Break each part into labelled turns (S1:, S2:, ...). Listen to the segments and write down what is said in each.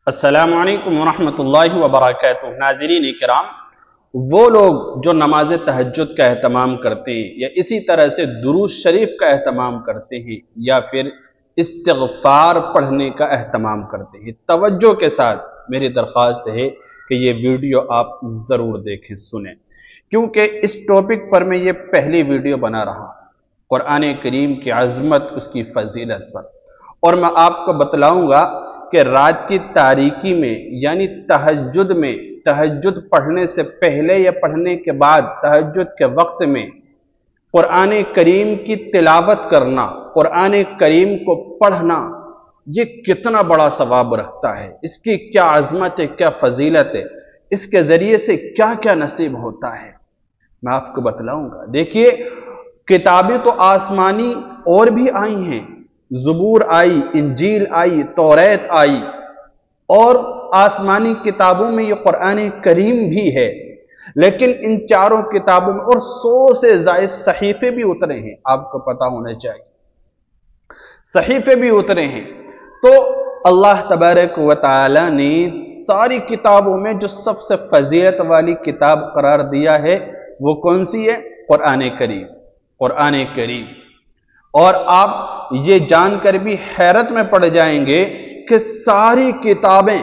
S1: السلام علیکم ورحمۃ اللہ وبرکاتہ۔ ناظرین کرام، وہ لوگ جو نماز تہجد کا اہتمام کرتے ہیں یا اسی طرح سے درود شریف کا اہتمام کرتے ہیں یا پھر استغفار پڑھنے کا اہتمام کرتے ہیں، توجہ کے ساتھ میری درخواست ہے کہ یہ ویڈیو آپ ضرور دیکھیں، سنیں، کیونکہ اس ٹاپک پر میں یہ پہلی ویڈیو بنا رہا ہوں، قرآن کریم کی عظمت، اس کی فضیلت پر، اور میں آپ کو بتلاؤں گا کہ رات کی تاریکی میں یعنی تہجد میں، تہجد پڑھنے سے پہلے یا پڑھنے کے بعد، تہجد کے وقت میں قرآن کریم کی تلاوت کرنا، قرآن کریم کو پڑھنا، یہ کتنا بڑا ثواب رکھتا ہے، اس کی کیا عظمت ہے، کیا فضیلت ہے، اس کے ذریعے سے کیا کیا نصیب ہوتا ہے، میں آپ کو بتلاؤں گا۔ دیکھیے، کتابیں تو آسمانی اور بھی آئی ہیں، زبور آئی، انجیل آئی، توریت آئی، اور آسمانی کتابوں میں یہ قرآن کریم بھی ہے، لیکن ان چاروں کتابوں میں اور 100 سے زائد صحیفے بھی اترے ہیں، آپ کو پتا ہونا چاہیے، صحیفے بھی اترے ہیں۔ تو اللہ تبارک و تعالی نے ساری کتابوں میں جو سب سے فضیلت والی کتاب قرار دیا ہے وہ کون سی ہے؟ قرآن کریم، قرآن کریم۔ اور آپ یہ جان کر بھی حیرت میں پڑ جائیں گے کہ ساری کتابیں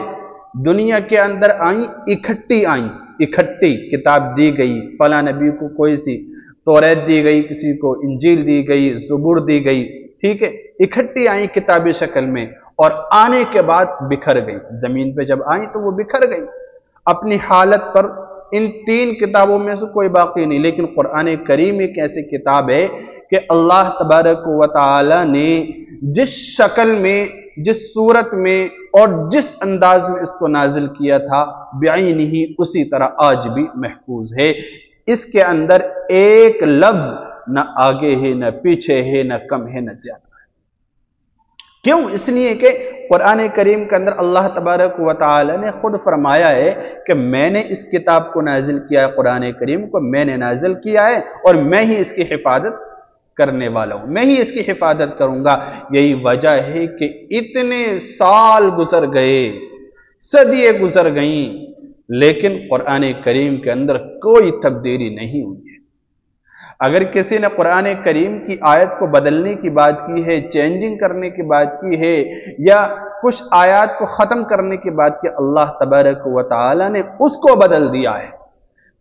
S1: دنیا کے اندر آئیں، اکٹھی آئیں، اکٹھی کتاب دی گئی، فلاں نبی کو کوئی سی توریت دی گئی، کسی کو انجیل دی گئی، زبور دی گئی، ٹھیک ہے، اکٹھی آئیں کتابی شکل میں، اور آنے کے بعد بکھر گئی، زمین پہ جب آئیں تو وہ بکھر گئی اپنی حالت پر۔ ان 3 کتابوں میں سے کوئی باقی نہیں، لیکن قرآن کریم ایک ایسی کتاب ہے کہ اللہ تبارک و تعالی نے جس شکل میں، جس صورت میں اور جس انداز میں اس کو نازل کیا تھا، بعینہ اسی طرح آج بھی محفوظ ہے۔ اس کے اندر ایک لفظ نہ آگے ہے، نہ پیچھے ہے، نہ کم ہے، نہ زیادہ ہے۔ کیوں؟ اس لیے کہ قرآن کریم کے اندر اللہ تبارک و تعالی نے خود فرمایا ہے کہ میں نے اس کتاب کو نازل کیا ہے، قرآن کریم کو میں نے نازل کیا ہے، اور میں ہی اس کی حفاظت کرنے والا ہوں، میں ہی اس کی حفاظت کروں گا۔ یہی وجہ ہے کہ اتنے سال گزر گئے، صدیاں گزر گئیں، لیکن قرآن کریم کے اندر کوئی تبدیلی نہیں ہوئی ہے۔ اگر کسی نے قرآن کریم کی آیت کو بدلنے کی بات کی ہے، چینجنگ کرنے کی بات کی ہے، یا کچھ آیات کو ختم کرنے کی بات کی، اللہ تبارک و تعالی نے اس کو بدل دیا ہے۔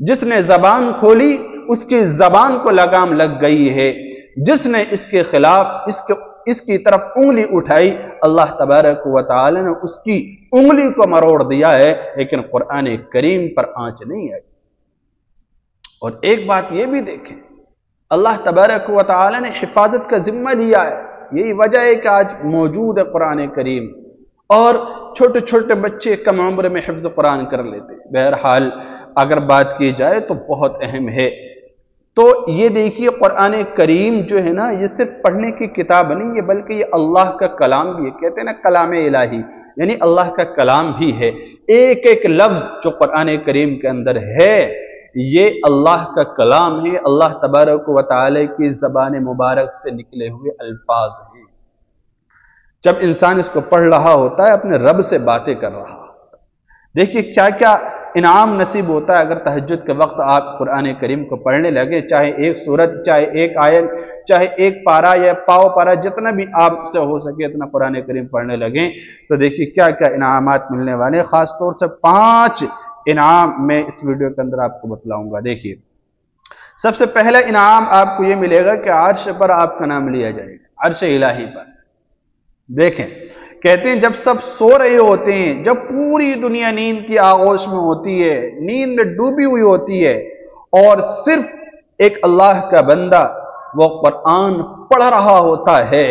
S1: جس نے زبان کھولی اس کی زبان کو لگام لگ گئی ہے، جس نے اس کے خلاف اس کی طرف انگلی اٹھائی، اللہ تبارک و تعالی نے اس کی انگلی کو مروڑ دیا ہے، لیکن قرآن کریم پر آنچ نہیں آئی۔ اور ایک بات یہ بھی دیکھیں، اللہ تبارک و تعالی نے حفاظت کا ذمہ لیا ہے، یہی وجہ ہے کہ آج موجود ہے قرآن کریم، اور چھوٹے چھوٹے بچے کم عمر میں حفظ قرآن کر لیتے ہیں۔ بہرحال اگر بات کی جائے تو بہت اہم ہے۔ تو یہ دیکھیے، قرآن کریم جو ہے نا، یہ صرف پڑھنے کی کتاب نہیں ہے، بلکہ یہ اللہ کا کلام بھی ہے، کہتے ہیں نا کلام الہی، یعنی اللہ کا کلام بھی ہے۔ ایک ایک لفظ جو قرآن کریم کے اندر ہے یہ اللہ کا کلام ہے، اللہ تبارک و تعالی کی زبان مبارک سے نکلے ہوئے الفاظ ہیں۔ جب انسان اس کو پڑھ رہا ہوتا ہے، اپنے رب سے باتیں کر رہا ہوتا ہے۔ دیکھیے کیا کیا انعام نصیب ہوتا ہے اگر تہجد کے وقت آپ قرآن کریم کو پڑھنے لگے، چاہے ایک سورت، چاہے ایک آیت، چاہے ایک پارہ یا پاؤ پارہ، جتنا بھی آپ سے ہو سکے اتنا قرآن کریم پڑھنے لگیں، تو دیکھیے کیا کیا انعامات ملنے والے۔ خاص طور سے 5 انعام میں اس ویڈیو کے اندر آپ کو بتلاؤں گا۔ دیکھیے، سب سے پہلا انعام آپ کو یہ ملے گا کہ عرش پر آپ کا نام لیا جائے گا، عرش الہی پر۔ دیکھیں، کہتے ہیں جب سب سو رہے ہوتے ہیں، جب پوری دنیا نیند کی آغوش میں ہوتی ہے، نیند میں ڈوبی ہوئی ہوتی ہے، اور صرف ایک اللہ کا بندہ وہ قرآن پڑھ رہا ہوتا ہے،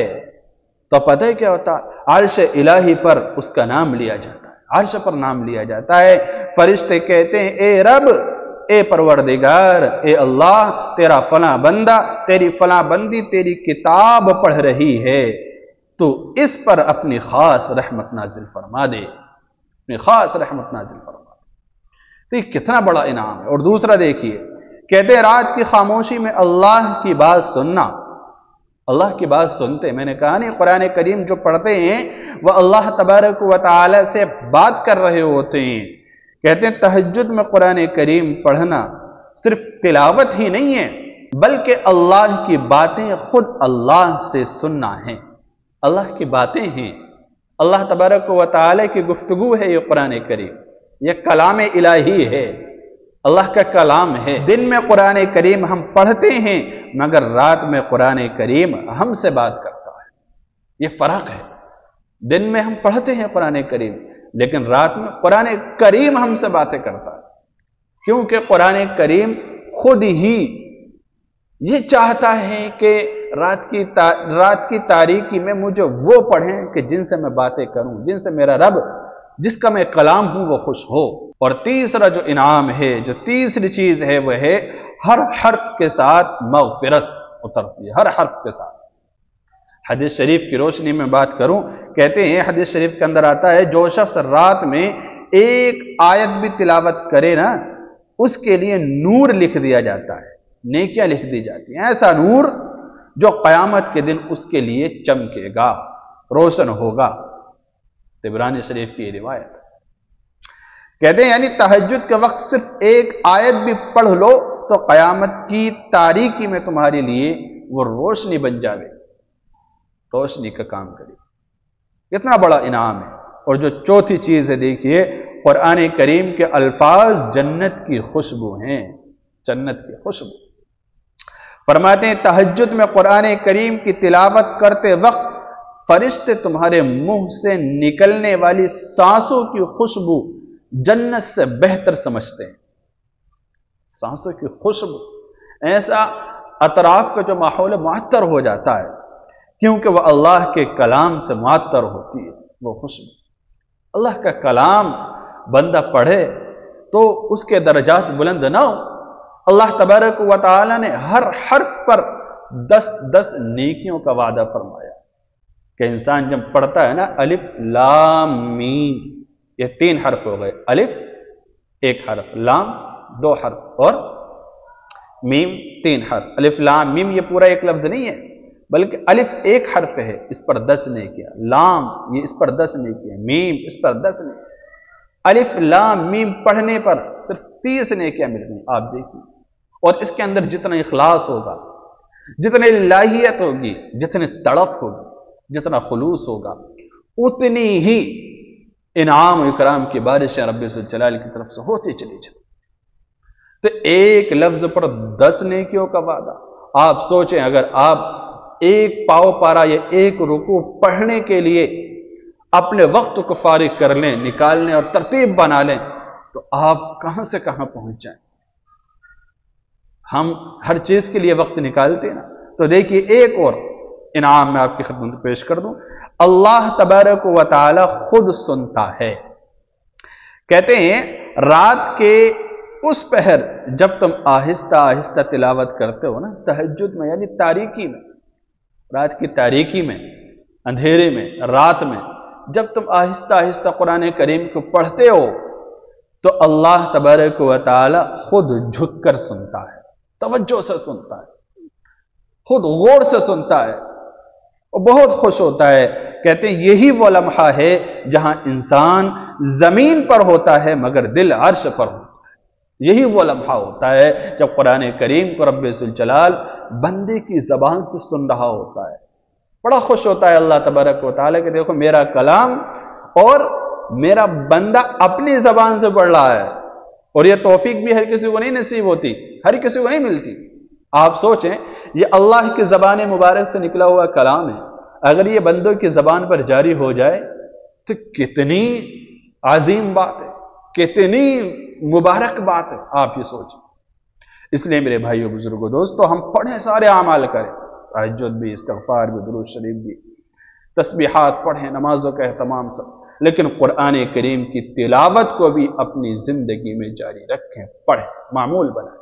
S1: تو پتہ ہے کیا ہوتا ہے؟ عرش الہی پر اس کا نام لیا جاتا ہے، عرش پر نام لیا جاتا ہے۔ فرشتے کہتے ہیں اے رب، اے پروردگار، اے اللہ، تیرا فلاں بندہ، تیری فلاں بندی تیری کتاب پڑھ رہی ہے، تو اس پر اپنی خاص رحمت نازل فرما دے، اپنی خاص رحمت نازل فرما دے۔ تو یہ کتنا بڑا انعام ہے۔ اور دوسرا دیکھیے، کہتے ہیں رات کی خاموشی میں اللہ کی بات سننا، अल्लाह की बात सुनते। मैंने कहा नहीं, कुरान करीम जो पढ़ते हैं वह अल्लाह तबारक व तआला से बात कर रहे होते हैं। कहते हैं तहज्जुद में कुरान करीम पढ़ना सिर्फ तिलावत ही नहीं है, बल्कि अल्लाह की बातें खुद अल्लाह से सुनना है। अल्लाह की बातें हैं, अल्लाह तबारक व तआला की गुफ्तगू है ये कुरान करीम, यह कलाम इलाही है, अल्लाह का कलाम है। दिन में कुरान करीम हम पढ़ते हैं, मगर रात में कुरान करीम हमसे बात करता है। यह फर्क है। दिन में हम पढ़ते हैं कुरान करीम, लेकिन रात में कुरान करीम हमसे बातें करता है, क्योंकि कुरान करीम खुद ही ये चाहता है कि रात की तारीकी में मुझे वो पढ़ें कि जिनसे मैं बातें करूं, जिनसे मेरा रब, जिसका मैं कलाम हूं, वो खुश हो। और तीसरा जो इनाम है, जो तीसरी चीज है, वह है हर हर्फ के साथ मग़फ़िरत उतरती है, हर हर्फ के साथ। हदीस शरीफ की रोशनी में बात करूं, कहते हैं हदीस शरीफ के अंदर आता है, जो शख्स रात में एक आयत भी तिलावत करे ना, उसके लिए नूर लिख दिया जाता है, नेकियां लिख दी जाती हैं। ऐसा नूर जो क़यामत के दिन उसके लिए चमकेगा, रोशन होगा। तिबरानी शरीफ की रिवायत। कहते हैं यानी तहज्जुद के वक्त सिर्फ एक आयत भी पढ़ लो तो क़यामत की तारीकी में तुम्हारे लिए वो रोशनी बन जावे, रोशनी का काम करे। इतना बड़ा इनाम है। और जो चौथी चीज है, देखिए कुरान करीम के अल्फाज जन्नत की खुशबू हैं, जन्नत की खुशबू। फरमाते हैं तहज्जुद में कुरान करीम की तिलावत करते वक्त फरिश्ते तुम्हारे मुंह से निकलने वाली सांसों की खुशबू जन्नत से बेहतर समझते हैं। सांसों की खुशबू, ऐसा अतराफ का जो माहौल है मुअत्तर हो जाता है, क्योंकि वह अल्लाह के कलाम से मुअत्तर होती है वो खुशबू। अल्लाह का कलाम बंदा पढ़े तो उसके दर्जात बुलंद ना हो। अल्लाह तबारक व तआला ने हर हर्फ पर 10-10 नेकियों का वादा फरमाया कि इंसान जब पढ़ता है ना, अलिफ लाम मीम, ये 3 हर्फ हो गए, अलिफ 1 हर्फ, लाम 2 हर्फ और मीम 3 हर्फ। अलिफ लाम मीम ये पूरा एक लफ्ज नहीं है, बल्कि अलिफ 1 हर्फ है, इस पर 10 नेकियां, लाम ये इस पर 10 नेकियां, मीम इस पर 10 नेकियां। अलिफ लाम मीम पढ़ने पर सिर्फ 30 नेकियां मिल गई। आप देखिए, और इसके अंदर जितना इखलास होगा, जितनी लाहियत होगी, जितनी तड़प होगी, जितना खुलूस होगा, उतनी ही इनाम इकराम की बारिशें रब्बुल जलाल की तरफ से होती चली जाए। तो एक लफ्ज पर 10 नेकियों का वादा। आप सोचें, अगर आप एक पाव पारा या एक रुकू पढ़ने के लिए अपने वक्त को फारिग कर लें, निकाल लें और तरतीब बना लें, तो आप कहां से कहां पहुंच जाएं। हम हर चीज के लिए वक्त निकालते हैं ना। तो देखिए, एक और इनाम मैं आपकी खिदमत में पेश कर दूं। अल्लाह तबारक व तआला खुद सुनता है। कहते हैं रात के उस पहर जब तुम आहिस्ता आहिस्ता तिलावत करते हो ना, तहज्जुद में यानी तारीकी में, रात की तारीकी में, अंधेरे में, रात में जब तुम आहिस्ता आहिस्ता कुरान करीम को पढ़ते हो, तो अल्लाह तबारक व तआला खुद झुककर सुनता है, तवज्जो से सुनता है, खुद गौर से सुनता है और बहुत खुश होता है। कहते हैं यही वो लम्हा है जहां इंसान जमीन पर होता है मगर दिल अर्श पर होता है। यही वो लम्हा होता है जब कुरान करीम को रब्बुल जलाल बंदे की जबान से सुन रहा होता है। बड़ा खुश होता है अल्लाह तबारक व तआला कि देखो मेरा कलाम और मेरा बंदा अपनी जबान से पढ़ रहा है। और यह तौफीक भी हर किसी को नहीं नसीब होती, हर किसी को नहीं मिलती। आप सोचें, ये अल्लाह की जबान मुबारक से निकला हुआ कलाम है, अगर ये बंदों की जबान पर जारी हो जाए तो कितनी अजीम बात है, कितनी मुबारक बात है। आप ये सोचें। इसलिए मेरे भाइयों बुजुर्गों दोस्तों, हम पढ़ें, सारे आमाल करें, तहज्जुद भी, इस्तिग़फ़ार भी, दुरूद शरीफ भी, तस्बीहात पढ़ें, नमाजों का एहतमाम सब, लेकिन कुरान करीम की तिलावत को भी अपनी जिंदगी में जारी रखें, पढ़ें, मामूल बनाएं।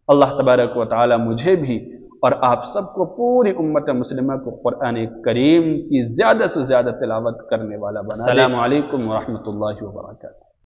S1: अल्लाह तबारक व तआला मुझे भी और आप सबको, पूरी उम्मत मुस्लिमा को कुरान करीम की ज्यादा से ज्यादा तिलावत करने वाला बनाए। अस्सलामु अलैकुम व रहमतुल्लाहि व बरकातहू।